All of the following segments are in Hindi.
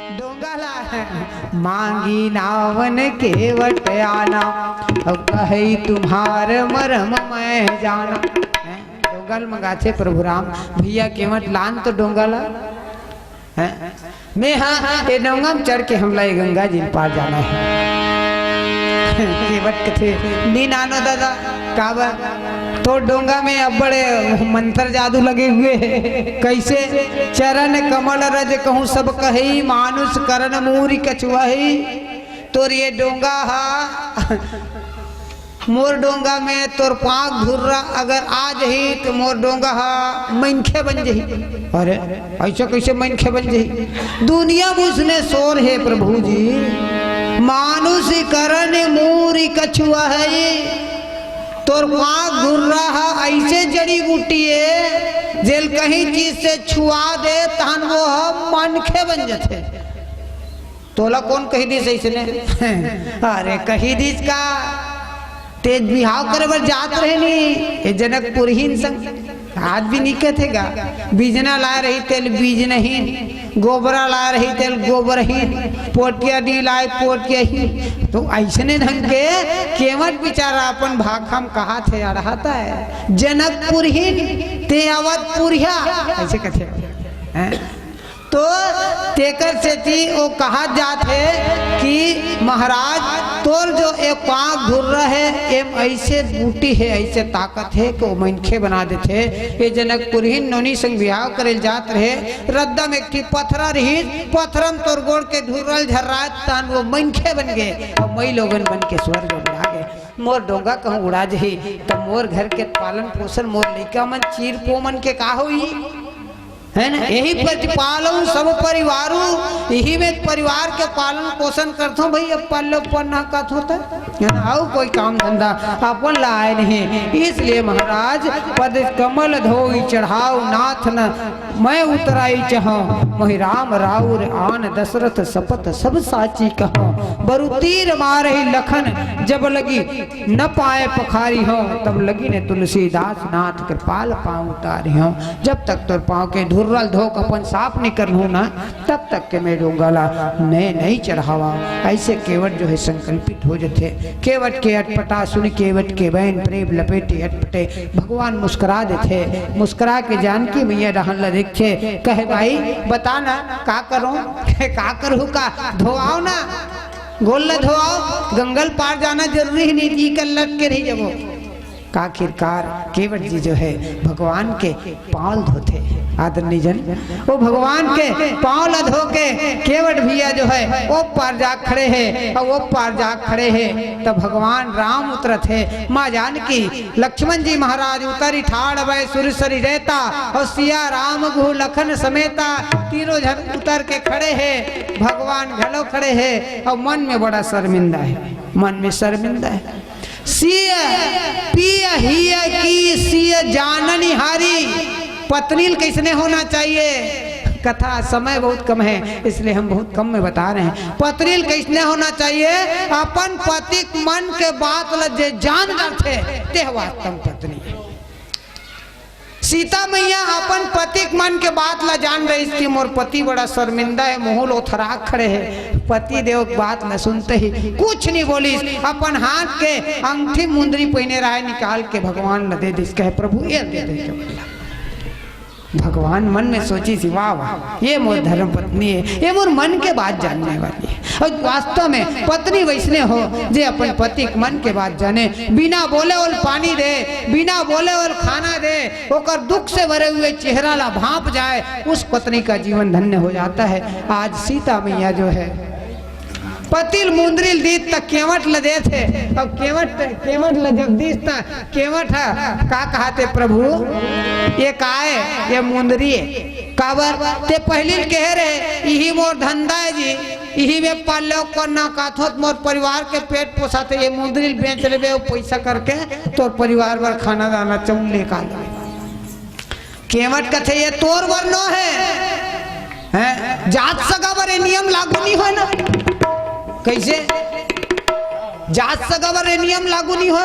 डोंगा ला मांगी नावन केवट आना, कही तुम्हार मरम मैं जाना। डोंगल मंगा छे प्रभु राम भैया केवट लान तो डोंगला मैं हाँ ये डोंगा में चढ़ के हमला गंगा जी पार जाना है। केवट कथे नी नानो दादा काबा तो डोंगा में अब बड़े मंत्र जादू लगे हुए कैसे चरण कमल रज कहूँ सब कही मानुष करण मूरी कछुआही। तोर ये डोंगा हा मोर डोंगा में तोर पाँव घुर्रा अगर आ जही तो मोर डोंगा हा मनखे बन जही। अरे ऐसा कैसे मनखे बन जही? दुनिया में उसने शोर है प्रभु जी मानुष करण मूरी कछुआ है तोर पाँव घुर्रा हा ऐसे जड़ी बूटी है जेल कहीं चीज से छुआ दे तहन वो मनखे बन जाते। तोला कौन कही दिस ऐसने? अरे कही दिस का तेज बिहाव करे बर जात रहे नी ये जनकपुर ही संग आज भी निकट हैगा। बीजना ला रही तेल बीज नहीं, गोबरा ला रही तेल गोबर ही, पोटिया डी लाए पोटिया ही। तो ऐसने ढंग के केवट बेचारा अपन भाखम कहा थे अड़ाता है जनकपुर ही ते अवधपुर ऐसे कथे तो तेकर से थी वो कहा जाते कि महाराज तोर जो एक पाँव घुर रहा है एम ऐसे बूटी है ऐसे ताकत है कि वो मनखे बना देते। ये जनकपुर ही नौनी संग बिहाव करे जात रहे रद्दा में एक पथरा रही पथरम तोर गोड़ के धुरल झर्रात तान वो मनखे बन गए और मई लोगन बन के स्वर्ग उड़ा गए। मोर डोंगा कहूँ उड़ा जही तो मोर घर के पालन पोषण मोर लइका मन चीर पोमन के का होई है ना। यही प्रतिपालन सब परिवारों यही में परिवार के पालन पोषण करते हो भाई। अब पालो पन्ना का होता है ना आओ कोई काम धंधा अपन लाए नहीं। इसलिए महाराज पद कमल धोई चढ़ाओ नाथ न मैं उतराई चाहूँ मोहि राम राउर आन दशरथ सपत सब साची कहूँ। बरु तीर मारे लखन जब लगी न पाए पखारी हो तब लगी ने तुलसीदास नाथ कृपाल पाँव उतारी हो। जब तक तोर पाँव के धुर्रल धोक अपन साफ नहीं कर लूँ ना तब तक के मैं डोंगला नहीं चढ़ावा। ऐसे केवट जो है संकल्पित हो जाते। केवट के अटपटा सुन केवट के बहन प्रेम लपेटे अटपटे भगवान मुस्कुरा देते। मुस्कुरा के जानकी मैया रहन ल देखे कहे भाई बता ना का करूं का करूँ का धोआओ ना गोल धोआओ गंगल पार जाना जरूरी नहीं थी कल लग के रही जबो। आखिरकार केवट जी जो है भगवान के पाँव धोते आदरणीय जन वो भगवान के पाँव धो के केवट भैया जो है वो पार जा खड़े हैं और वो पार जा खड़े हैं तब भगवान राम उतरत है। माँ जानकी लक्ष्मण जी महाराज उतरी ठाड़ भय सुरसरी रहता और सिया राम गुह लखन समेता तीनों जन उतर के खड़े हैं। भगवान घलो खड़े हैं और मन में बड़ा शर्मिंदा है मन में शर्मिंदा है। सिय पिया हिया की सिय जाननी हारी पत्नील कैसने होना चाहिए। कथा समय बहुत कम है इसलिए हम बहुत कम में बता रहे हैं। पत्नील कैसने होना चाहिए अपन पति मन के बात लजे जान रखे ते वास्तव पत्नी। सीता मैया अपन पति मन के बात ला जान रही इसकी मोर पति बड़ा शर्मिंदा है मुँह लोथरा खड़े है। पति देव बात न सुनते ही कुछ नहीं बोली अपन हाथ के अंगूठी मुंदरी पहने रहा निकाल के भगवान न दे दिस कहे प्रभु ये दे दे। भगवान मन में सोची सी वाह वाह ये मोर धर्म पत्नी है ये मोर मन के बात जानने वाली है। और वास्तव में पत्नी वैसने हो जे अपन पति मन के बात जाने बिना बोले और पानी दे बिना बोले और खाना दे ओकर दुख से भरे हुए चेहरा ला भाप जाए उस पत्नी का जीवन धन्य हो जाता है। आज सीता मैया जो है पतिल मुंद्रिल दीत तक केवट ल दे थे अब केवट ल जगदीश तक केवट है का कहते प्रभु ये काए ये मुंदरी काबर ते पहली कह रहे यही मोर धंधा है जी यही में पालो करना काथोत मोर परिवार के पेट पोसाते ये मुंदरी बेच ले पैसा करके तोर परिवार पर खाना दाना चौल लेकर केवट कथे ये तोर वर्णो है जात सगा बरे नियम लागू नहीं हो ना कैसे जात सगा बरे नियम लागू नहीं हो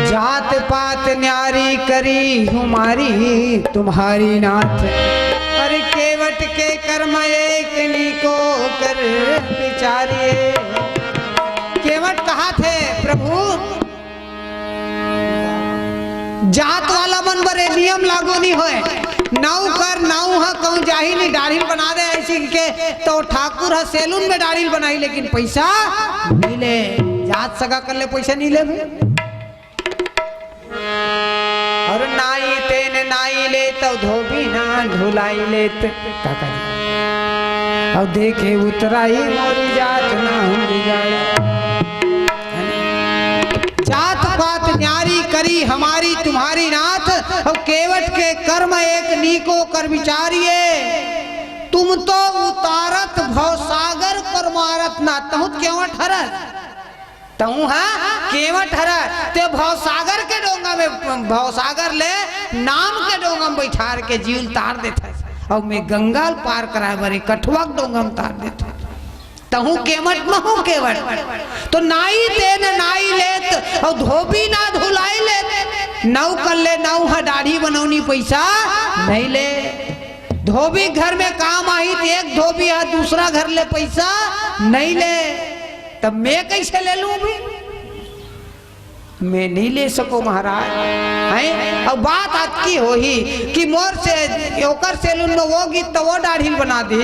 जात पात न्यारी करी हमारी तुम्हारी नाथ। अरे केवट केवट के कर्म एक नीको कर विचारिए। केवट कहा थे प्रभु जात वाला मन बरे नियम लागू नहीं होए, नाऊ कर नाऊ हा कहूँ जाही नहीं दाढ़ी बना दे ऐसी के तो ठाकुर हा सैलून में दाढ़ी बनाई लेकिन पैसा नहीं ले, जात सगा कर ले पैसा नहीं ले भी। और नाई तेन नाई ले तो धोबी ना धुलाई ले काका जी और देखे उतराई मोरी जात ना हुई जाए। जात पात न्यारी करी हमारी तुम्हारी नाथ और केवट के कर्म एक नीको कर विचारिए। तुम तो उतारत भवसागर पर मारत ना तहु केवट हरत तहु हाँ केवट हरत ते भवसागर के डोंगा में भवसागर ले नाम के डोंगा में बैठार के जीव तार देता और मैं गंगाल पार कराए बरे कठुआ डोंगा में तार देता तहु केवट न हो केवट तो नाई तेन नाई लेत और धोबी ना धुलाई लेत नाव कर ले नाव हा दाढ़ी बनौनी पैसा नहीं ले। धोबी घर में काम आई तो एक धोबी है दूसरा घर ले पैसा नहीं ले, तब मैं कैसे ले लूं भी? मैं नहीं ले सको महाराज है। अब बात आपकी हो ही कि मोर से ओकर सैलून में वो गीत तो वो दाढ़ी बना दी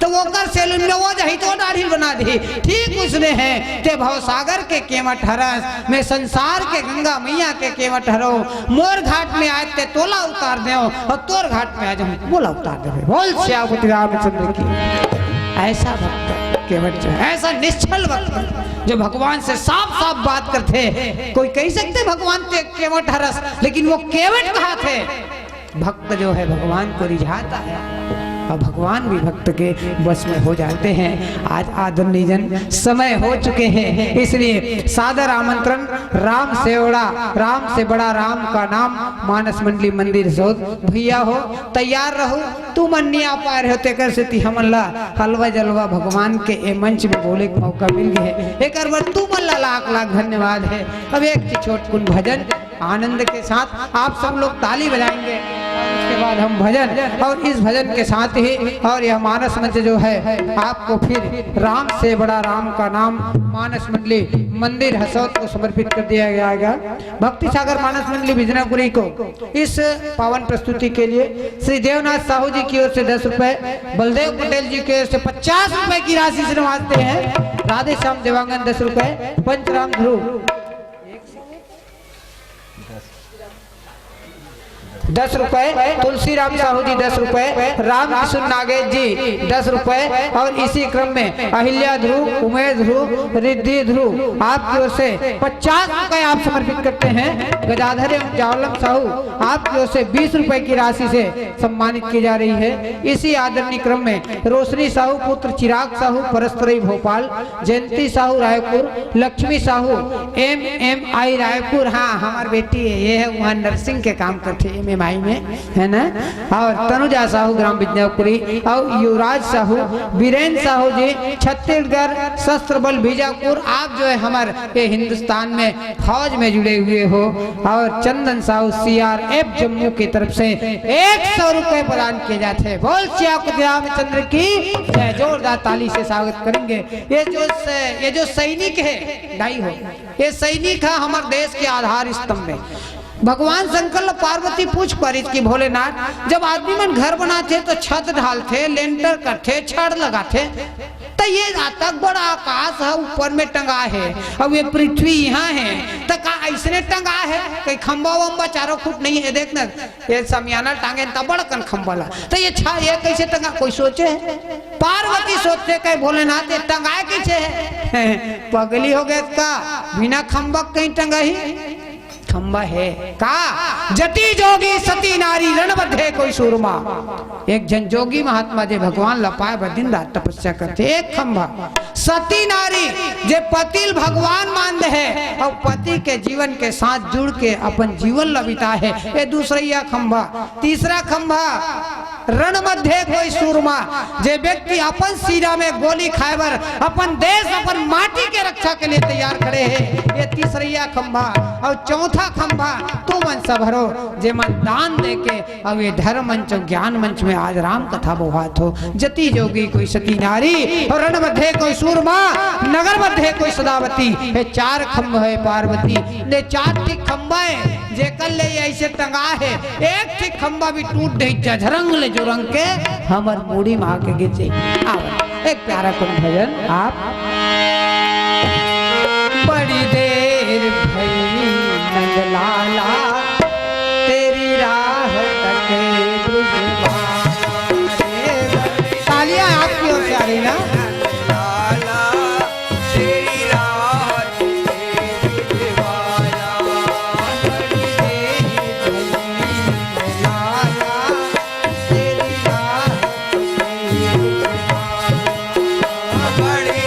तो ओकर सैलून में वो जही तो दाढ़ी बना दी। ठीक उसने है ते भवसागर के केवट हरस मैं संसार के गंगा मैया के केवट हरो। मोर घाट में आए ते तोला उतार दे और तोर घाट में आ जाऊं बोला उतार दे बोल श्यामपति रामचंद्र की। ऐसा भक्त केवट जो है ऐसा निश्चल भक्त जो भगवान से साफ साफ बात करते। कोई कह सकते भगवान ते केवट हरस लेकिन वो केवट कहा थे। भक्त जो है भगवान को रिझाता है और भगवान भी भक्त के बस में हो जाते हैं। आज आदरणीय जन समय हो चुके हैं इसलिए सादर आमंत्रण राम सेवड़ा राम से बड़ा राम का नाम मानस मंडली मंदिर सोच भैया हो तैयार रहो तू मन नहीं आ पा रहे हो तेकर से ती हमला हलवा जलवा भगवान के ए मंच में बोले का मौका मिल गया है एक बार तू मन लाख लाख धन्यवाद है। अब एक छोटकुन भजन आनंद के साथ आप सब लोग ताली बजाएंगे उसके बाद हम भजन और इस भजन के साथ ही और यह मानस मंच जो है आपको फिर राम से बड़ा राम का नाम मानस मंडली मंदिर हसौत को समर्पित कर दिया जाएगा। भक्ति सागर मानस मंडली बिजनापुरी को इस पावन प्रस्तुति के लिए श्री देवनाथ साहू जी की ओर से 10 रुपए, बलदेव पटेल जी की ओर से 50 रुपए की राशि से नवाजते हैं। राधे श्याम देवांगन 10 रुपए, पंचराम ध्रुव 10 रुपए, तुलसीराम साहू जी 10 रुपए, राम किशोर नागेश जी 10 रुपए और इसी क्रम में अहिल्या ध्रुव, उमेश ध्रुव, रिद्धि ध्रुव आपकी ओर से 50 रुपए आप समर्पित करते हैं। गजाधर एवं जावलम साहू आपकी ओर से 20 रुपए की राशि से सम्मानित की जा रही है। इसी आदरणीय क्रम में रोशनी साहू पुत्र चिराग साहू परस्तरई भोपाल, जयंती साहू रायपुर, लक्ष्मी साहू MMI रायपुर हाँ हमारी बेटी है ये है वहाँ नर्सिंग के काम करते MMI में है ना, और तनुजा साहू ग्राम बिजनापुरी और युवराज साहू वीरेंद्र साहू जी छत्तीसगढ़ शस्त्र बल बीजापुर आप जो है हमारे हिंदुस्तान में फौज में जुड़े हुए हो, और चंदन साहू CRF जम्मू की तरफ से 100 रुपए प्रदान किए जाते हैं। बोल श्यामपति रामचंद्र की जय। जोरदार ताली से स्वागत करेंगे। ये जो सैनिक है ढाई हो ये सैनिक है हमारे देश के आधार स्तंभ में। भगवान शंकर पार्वती पूछ पड़ी कि भोलेनाथ जब आदमी मन घर बनाते तो छत ढालते लेंटर करते छड़ लगाते तो ये तक बड़ा आकाश है ऊपर में टंगा है अब ये पृथ्वी यहाँ है तो का ऐसने टंगा है कहीं खंबा वम्बा 4 फुट नहीं है देखना ये समियाना टांगे तब बड़ा कन खंबा ला तो ये कैसे टंगा कोई सोचे है। पार्वती सोचते कहे भोलेनाथ ये टंगा कैसे है पगली हो गए का बिना खंबा कहीं टंगा ही खंबा है का जटी जोगी सती नारी रणबद्धे कोई सूरमा। एक जन जोगी महात्मा जे भगवान लपाए दिन रात तपस्या करते एक खंबा सती नारी जे पतिल भगवान मान है और पति के जीवन के साथ जुड़ के अपन जीवन लबिता है ये दूसरा खंबा। तीसरा खंबा रण मध्य कोई सूरमा जे व्यक्ति अपन सीरा में गोली खाएबर अपन देश अपन माटी के रक्षा के लिए तैयार खड़े हैं। ये तीसरा खंभा और चौथा खंभा तू मन सबरो जे मन दान दे के अब ये धर्म मंच ज्ञान मंच में आज राम कथा बोहात हो। जति जोगी कोई सती नारी और रण मध्य कोई सूरमा नगर मध्य कोई सदावती। ये चार खंभ है पार्वती ने चार ठीक खंभा है जे कल ले ऐसे टंगा है। एक ठीक खंभा भी टूट गई जझरंग ले जो रंग के हमर मूड़ी माँ के गिचे। एक प्यारा कुन भजन आप बड़ी देर भई नंदलाला तेरी राह तके तालियां आपकी ओर से आ रही ना। बड़ी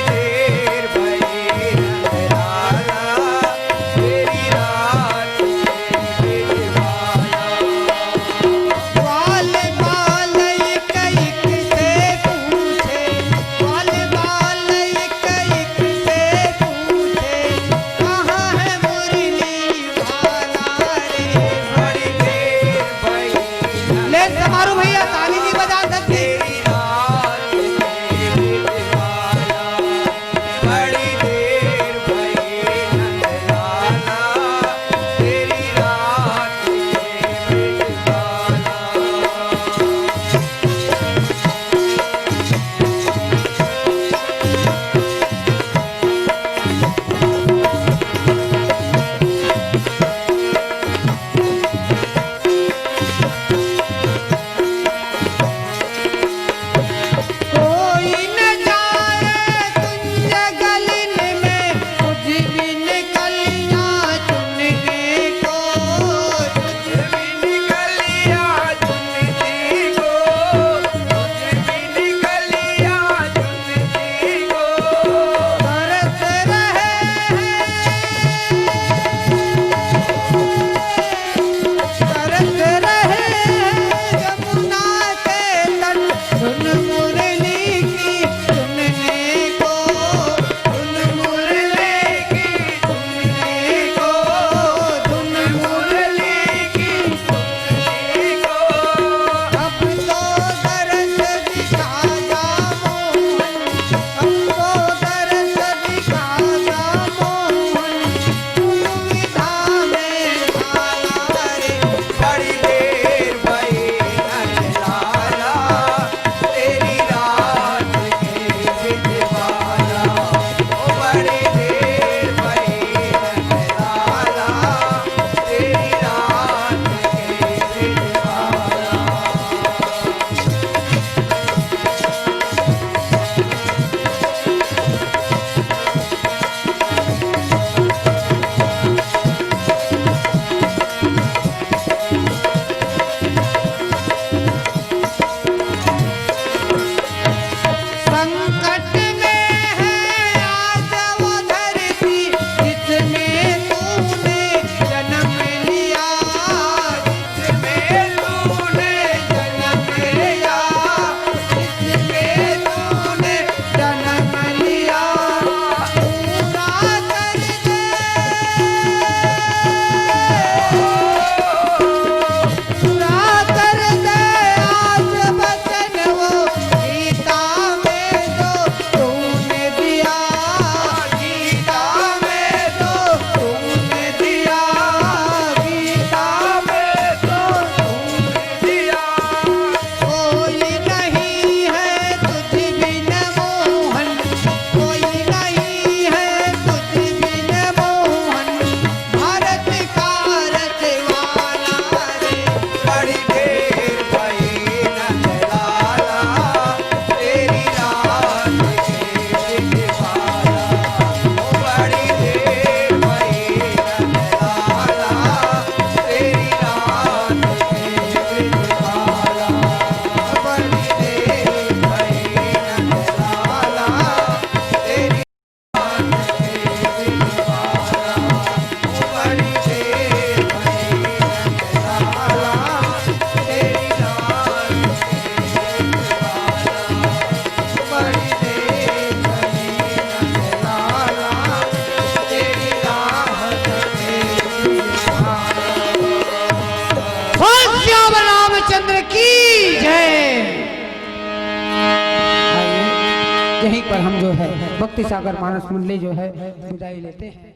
की जय। यहीं पर हम जो है भक्ति सागर मानस मंडली जो है विदाई लेते हैं।